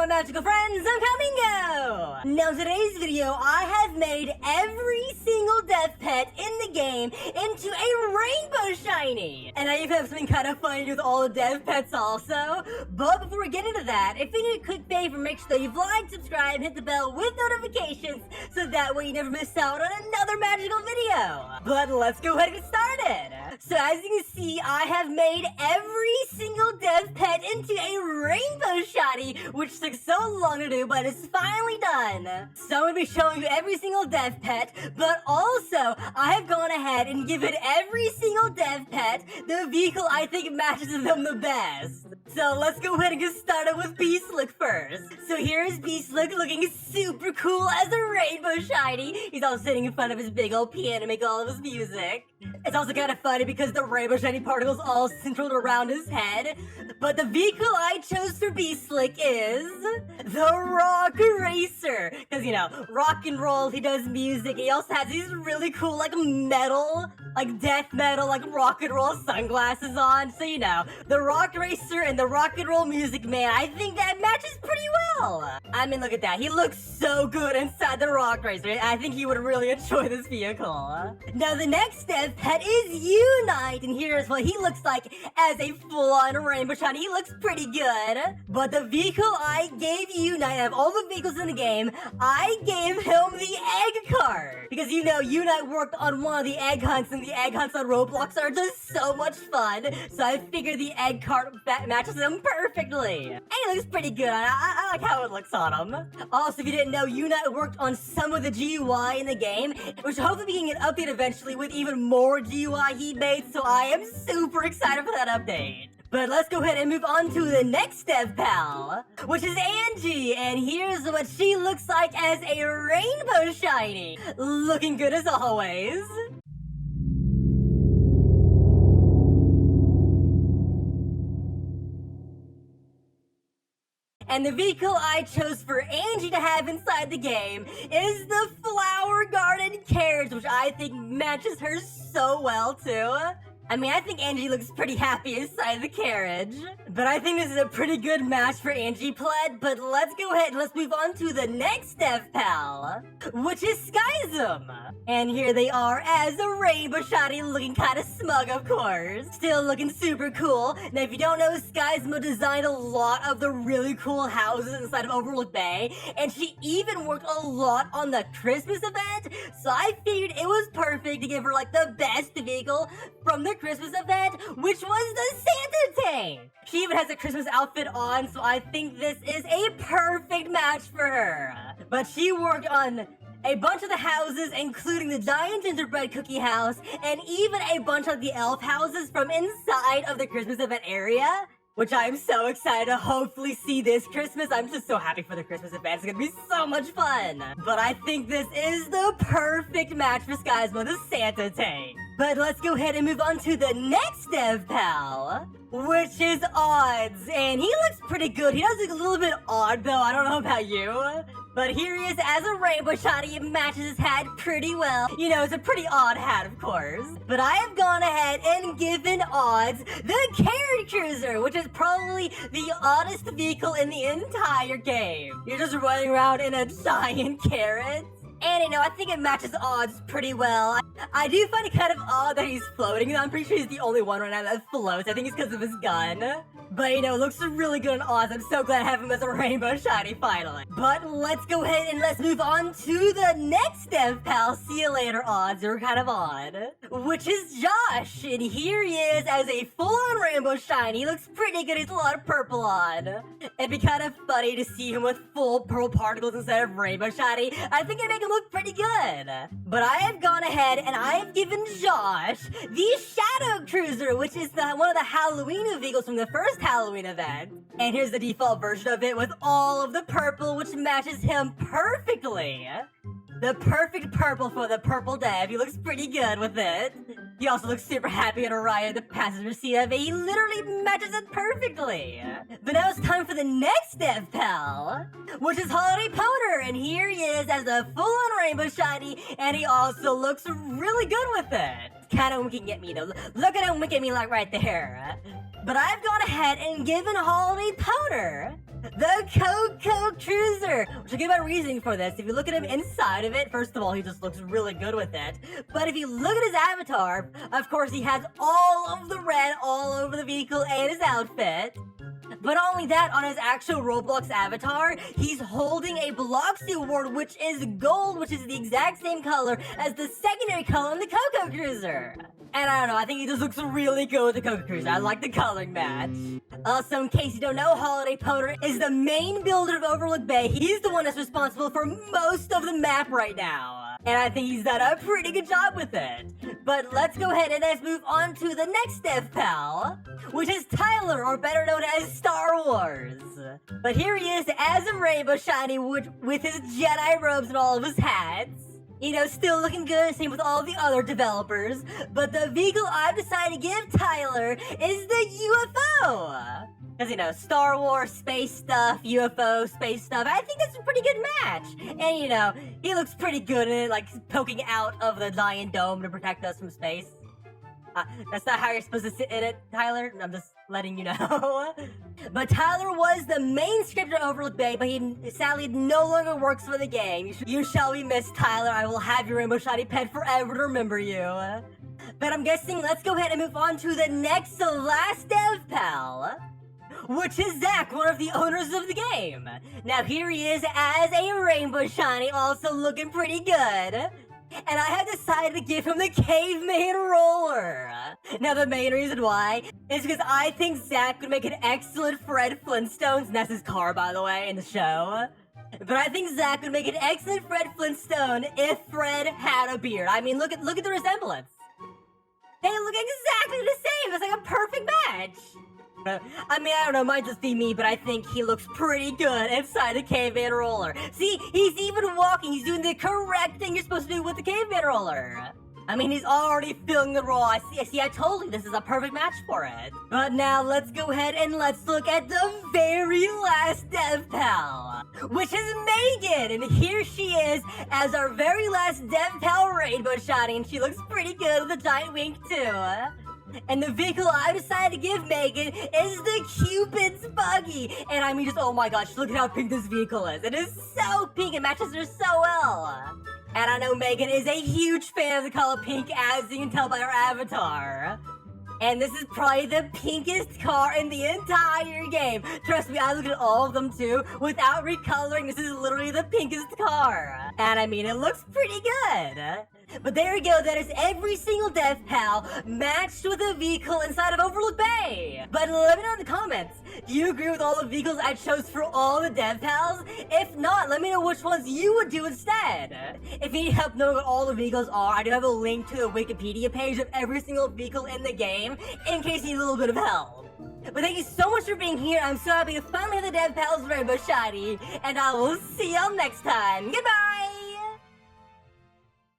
magical friends, I'm Cowmingo! Now in today's video, I have made every single death pet in the game into a rainbow shiny! And I even have something kind of funny with all the death pets also. But before we get into that, if you need a quick favor, make sure that you've liked, subscribed, and hit the bell with notifications so that way you never miss out on another magical video. But let's go ahead and get started! So as you can see, I have made every single death pet into a rainbow shiny, which took so long to do, but it's finally done. So I'm going to be showing you every single death pet, but also I have gone ahead and given every single death pet the vehicle I think matches them the best. So let's go ahead and get started with Beastlook first. So here's Beastlook looking super cool as a rainbow shiny. He's also sitting in front of his big old piano making all of his music. It's also kind of funny because the rainbow shiny particles all centered around his head. But the vehicle I chose for Beastlook is the Rock Racer. Because, you know, rock and roll, he does music. He also has these really cool, like, metal, like, death metal, like, rock and roll sunglasses on. So, you know, the Rock Racer and the rock and roll music man, I think that matches pretty well. I mean, look at that. He looks so good inside the Rock Racer. I think he would really enjoy this vehicle. Now, the next death pet is Unite, and here's what he looks like as a full-on rainbow shiny. He looks pretty good. But the vehicle I gave Unite, out of all the vehicles in the game, I gave him the egg cart. Because, you know, Unite worked on one of the egg hunts, and the egg hunts on Roblox are just so much fun. So I figured the egg cart matches him perfectly. And he looks pretty good. I like how it looks on him. Also, if you didn't know, Unite worked on some of the GUI in the game, which hopefully we can get an update eventually with even more GUI he made, so I am super excited for that update. But let's go ahead and move on to the next dev pal, which is Angie, and here's what she looks like as a rainbow shiny. Looking good as always. And the vehicle I chose for Angie to have inside the game is the Flower Garden carriage, which I think matches her so well too. I mean, I think Angie looks pretty happy inside the carriage. But I think this is a pretty good match for Angie Pled. But let's go ahead and let's move on to the next dev pal, which is Skye. And here they are as a rainbow shiny looking kind of smug, of course. Still looking super cool. Now, if you don't know, Skye designed a lot of the really cool houses inside of Overlook Bay. And she even worked a lot on the Christmas event. So I figured it was perfect to give her like the best vehicle from the Christmas event, which was the Santa tank. She even has a Christmas outfit on, so I think this is a perfect match for her. But she worked on a bunch of the houses, including the giant gingerbread cookie house, and even a bunch of the elf houses from inside of the Christmas event area, which I'm so excited to hopefully see this Christmas. I'm just so happy for the Christmas event. It's gonna be so much fun. But I think this is the perfect match for Skye's the Santa tank. But let's go ahead and move on to the next dev pal, which is Odds. And he looks pretty good. He does look a little bit odd though. I don't know about you. But here he is as a rainbow shiny. It matches his hat pretty well. You know, it's a pretty odd hat, of course. But I have gone ahead and given Odds the Carrot Cruiser, which is probably the oddest vehicle in the entire game. You're just running around in a giant carrot. And, you know, I think it matches Odds pretty well. I do find it kind of odd that he's floating. I'm pretty sure he's the only one right now that floats. I think it's because of his gun. But, you know, it looks really good on Odds. I'm so glad I have him as a rainbow shiny finally. But let's go ahead and let's move on to the next dev pal. See you later, Odds. You're kind of odd. Which is Josh. And here he is as a full-on rainbow shiny. He looks pretty good. He's a lot of purple on. It'd be kind of funny to see him with full purple particles instead of rainbow shiny. I think it'd make him look pretty good. But I have gone ahead and I have given Josh the Shadow Cruiser, which is one of the Halloween vehicles from the first Halloween event. And here's the default version of it with all of the purple, which matches him perfectly. The perfect purple for the purple dev. He looks pretty good with it. He also looks super happy on Orion, the passenger seat of it. He literally matches it perfectly. But now it's time for the next dev pal, which is Holiday Powder. And here he is as a full-on rainbow shiny, and he also looks really good with it. Kind of winking at me though. Look at him winking at me like right there. But I've gone ahead and given Holiday Powder The Coco Cruiser, which I'll give my reasoning for this. If you look at him inside of it, first of all, he just looks really good with it. But if you look at his avatar, of course, he has all of the red all over the vehicle and his outfit. But not only that, on his actual Roblox avatar, he's holding a Bloxy Award, which is gold, which is the exact same color as the secondary color on the Coco Cruiser. And I don't know, I think he just looks really good with the Coco Cruiser. I like the coloring match. Also, in case you don't know, Holiday Potter is the main builder of Overlook Bay. He's the one that's responsible for most of the map right now. And I think he's done a pretty good job with it. But let's go ahead and let's move on to the next Dev Pal, which is Tyler, or better known as Star Wars. But here he is as a Rainbow Shiny with his Jedi robes and all of his hats. You know, still looking good, same with all the other developers. But the vehicle I've decided to give Tyler is the UFO. Because, you know, Star Wars, space stuff, UFO, space stuff. I think that's a pretty good match. And, you know, he looks pretty good in it, like poking out of the Lion Dome to protect us from space. That's not how you're supposed to sit in it, Tyler. I'm just letting you know. But Tyler was the main scripter of Overlook Bay, but he sadly no longer works for the game. You shall be missed, Tyler. I will have your Rainbow Shiny pet forever to remember you. But I'm guessing let's go ahead and move on to the next to last Dev Pal, which is Zach, one of the owners of the game. Now here he is as a Rainbow Shiny, also looking pretty good. And I have decided to give him the Caveman Roller. Now the main reason why is because I think Zach would make an excellent Fred Flintstones, and that's his car by the way in the show. But I think Zach would make an excellent Fred Flintstone if Fred had a beard. I mean, look at the resemblance. They look exactly the same. It's like a perfect match. I mean, I don't know, might just be me, but I think he looks pretty good inside a Caveman Roller. See, he's even walking. He's doing the correct thing you're supposed to do with the Caveman Roller. I mean, he's already filling the role. I see, I told you this is a perfect match for it. But now let's go ahead and let's look at the very last Dev Pal, which is Megan. And here she is as our very last Dev Pal Rainbow Shiny, and she looks pretty good with a giant wink too. And the vehicle I decided to give Megan is the Cupid's Buggy. And I mean, just, oh my gosh, look at how pink this vehicle is. It is so pink, it matches her so well. And I know Megan is a huge fan of the color pink, as you can tell by her avatar. And this is probably the pinkest car in the entire game. Trust me, I looked at all of them too. Without recoloring, this is literally the pinkest car. And I mean, it looks pretty good. But there we go, that is every single Dev Pal matched with a vehicle inside of Overlook Bay. But let me know in the comments, do you agree with all the vehicles I chose for all the Dev Pals? If not, let me know which ones you would do instead. If you need help knowing what all the vehicles are, I do have a link to the Wikipedia page of every single vehicle in the game, in case you need a little bit of help. But thank you so much for being here. I'm so happy to finally have the Dev Pals Rainbow Shiny, and I will see y'all next time. Goodbye!